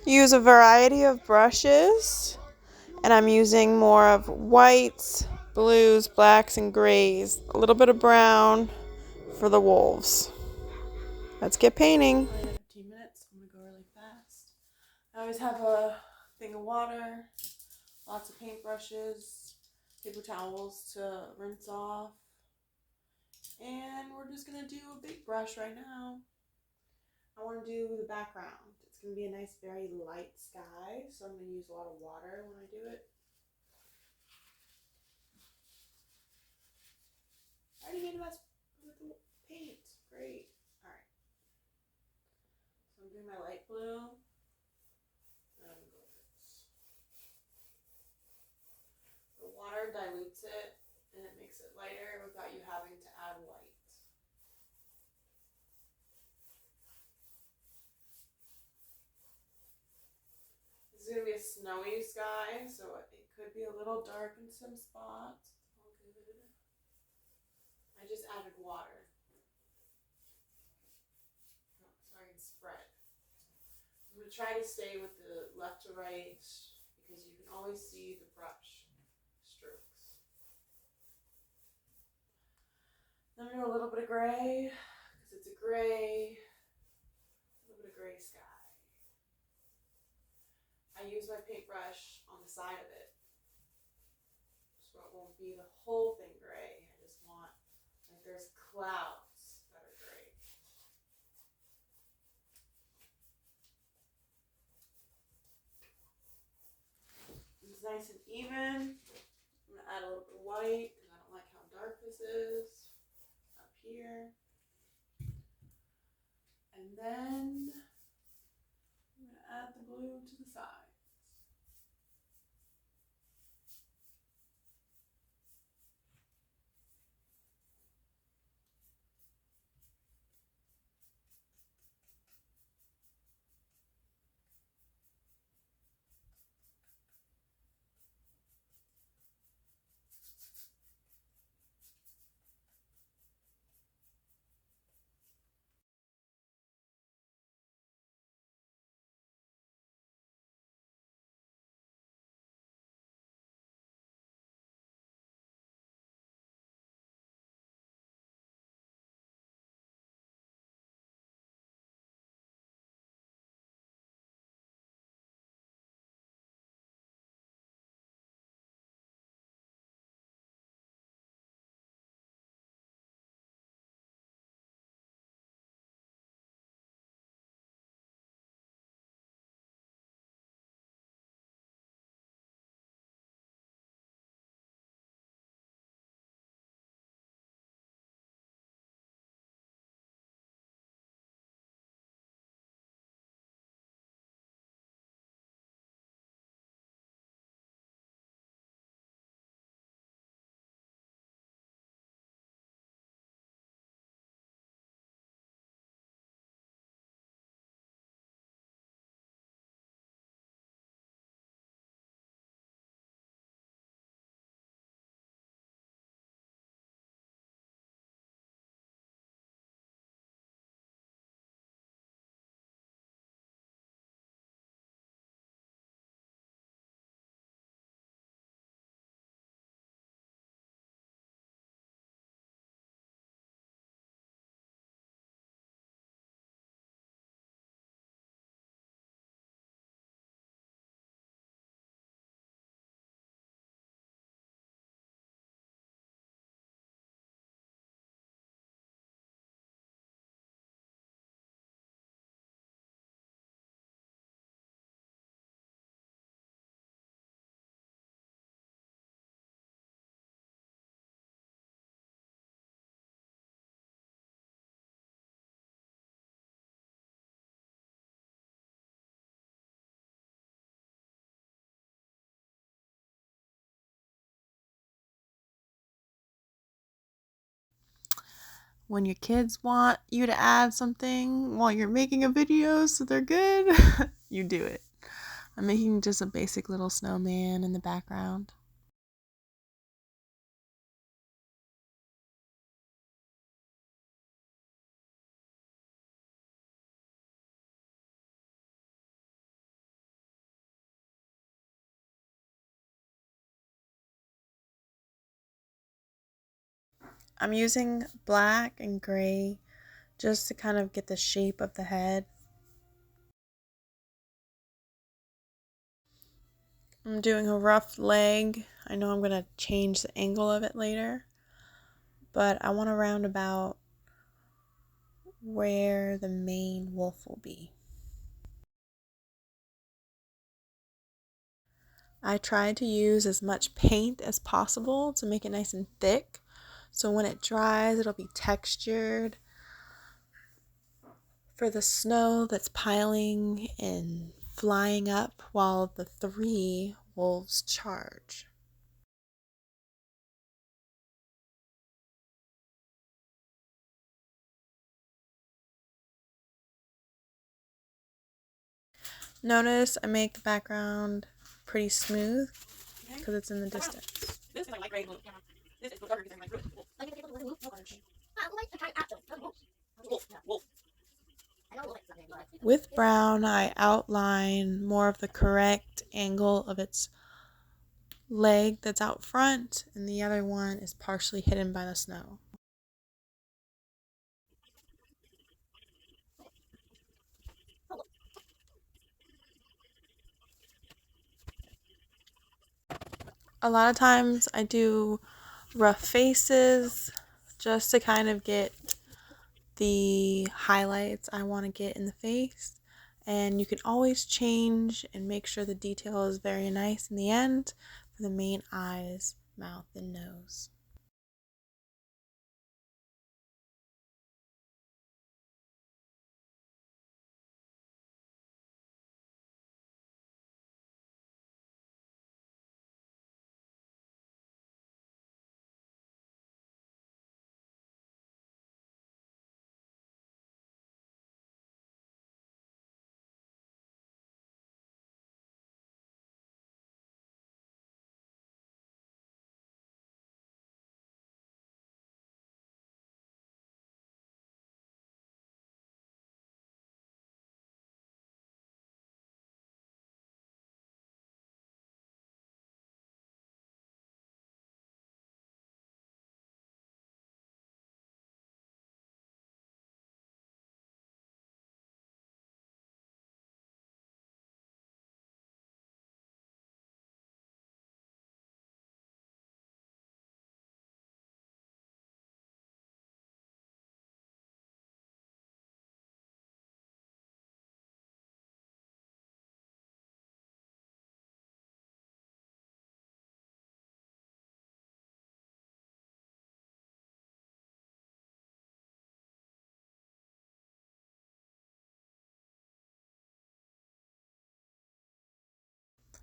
Use a variety of brushes, and I'm using more of whites, blues, blacks, and grays. A little bit of brown for the wolves. Let's get painting. I have 15 minutes. I'm going to go really fast. I always have a thing of water, lots of paintbrushes, paper towels to rinse off. And we're just going to do a big brush right now. I want to do the background. It's going to be a nice, very light sky, so I'm going to use a lot of water when I do it. I already made a mess with the paint. Great. Alright. So I'm doing my light blue. And I'm going to go with this. The water dilutes it, and it makes it lighter without you having to add white. This is going to be a snowy sky, so it could be a little dark in some spots. All good. I just added water so I can spread. I'm going to try to stay with the left to right because you can always see the brush strokes. Then I'm going to do a little bit of gray because it's a little bit of gray sky. I use my paintbrush on the side of it, so it won't be the whole thing gray. I just want, like, there's clouds that are gray. It's nice and even. I'm going to add a little bit of white because I don't like how dark this is up here. And then I'm going to add the blue to the side. When your kids want you to add something while you're making a video so they're good, you do it. I'm making just a basic little snowman in the background. I'm using black and gray just to kind of get the shape of the head. I'm doing a rough leg. I know I'm going to change the angle of it later, but I want to round about where the main wolf will be. I tried to use as much paint as possible to make it nice and thick, so when it dries it'll be textured for the snow that's piling and flying up while the 3 wolves charge. Notice I make the background pretty smooth because it's in the distance. With brown, I outline more of the correct angle of its leg that's out front, and the other one is partially hidden by the snow. A lot of times I do rough faces just to kind of get the highlights I want to get in the face, and you can always change and make sure the detail is very nice in the end for the main eyes, mouth, and nose.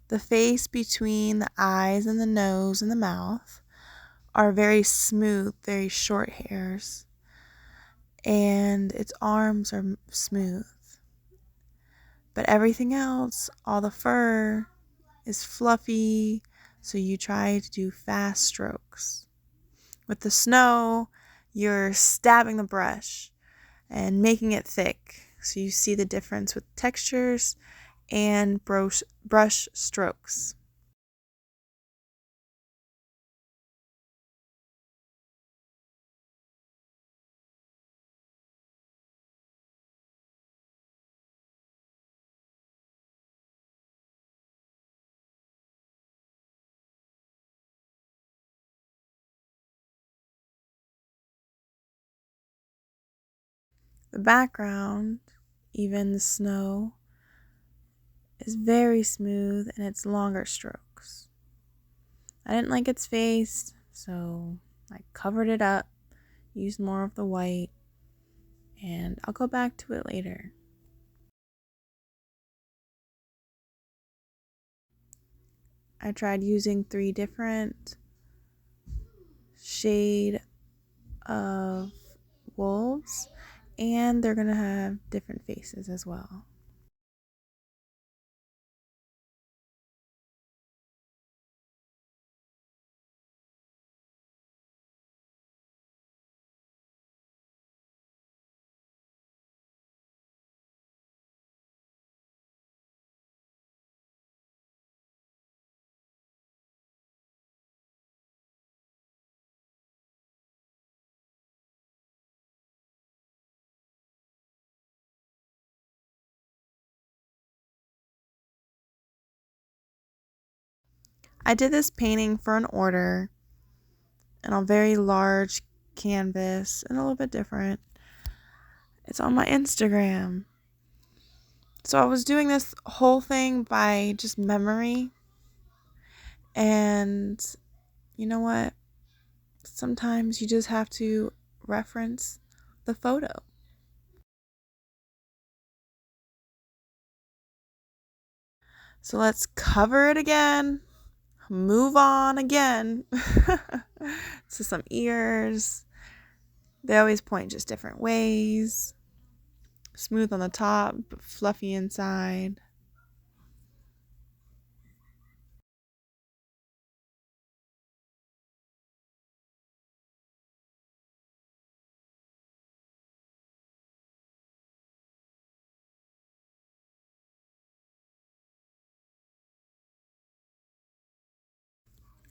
The face between the eyes and the nose and the mouth are very smooth, very short hairs, and its arms are smooth. But everything else, all the fur, is fluffy, so you try to do fast strokes. With the snow, you're stabbing the brush and making it thick, so you see the difference with textures and brush strokes. The background, even the snow, is very smooth and it's longer strokes. I didn't like its face, so I covered it up, used more of the white, and I'll go back to it later. I tried using 3 different shade of wolves, and they're gonna have different faces as well. I did this painting for an order in a very large canvas and a little bit different. It's on my Instagram. So I was doing this whole thing by just memory. And you know what? Sometimes you just have to reference the photo. So let's cover it again. Move on again to some ears. They always point just different ways. Smooth on the top, but fluffy inside.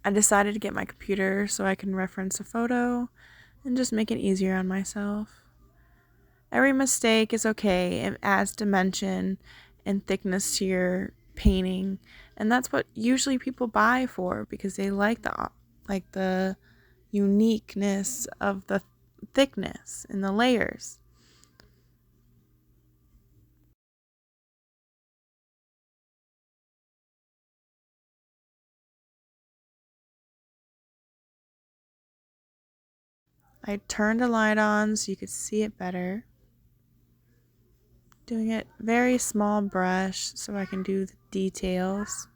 I decided to get my computer so I can reference a photo and just make it easier on myself. Every mistake is okay. It adds dimension and thickness to your painting, and that's what usually people buy for because they like the uniqueness of the thickness and the layers. I turned the light on so you could see it better. Doing it very small brush so I can do the details.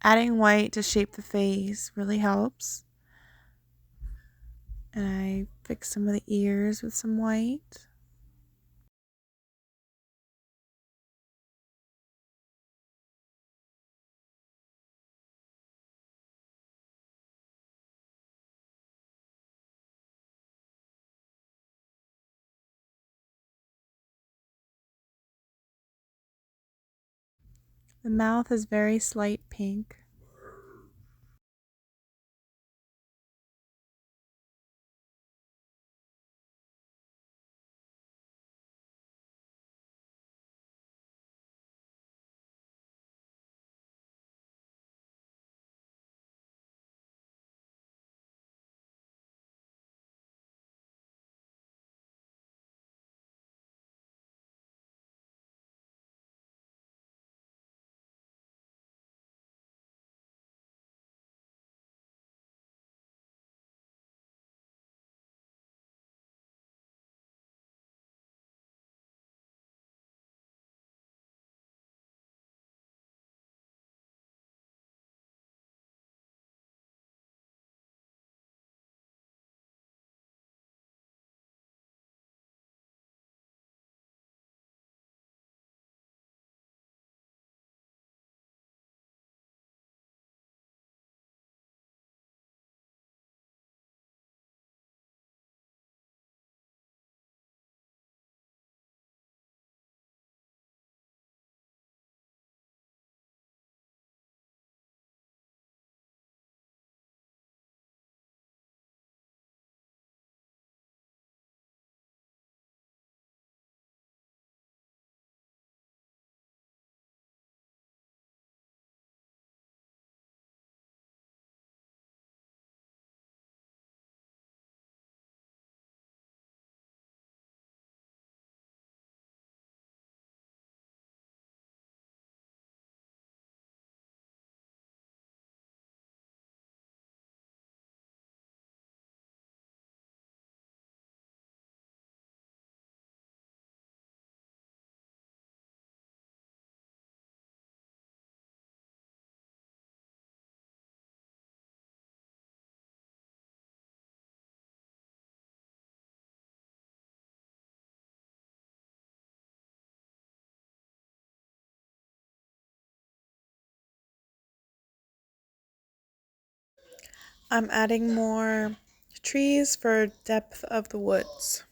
Adding white to shape the face really helps. And I fix some of the ears with some white. The mouth is very slight pink. I'm adding more trees for depth of the woods.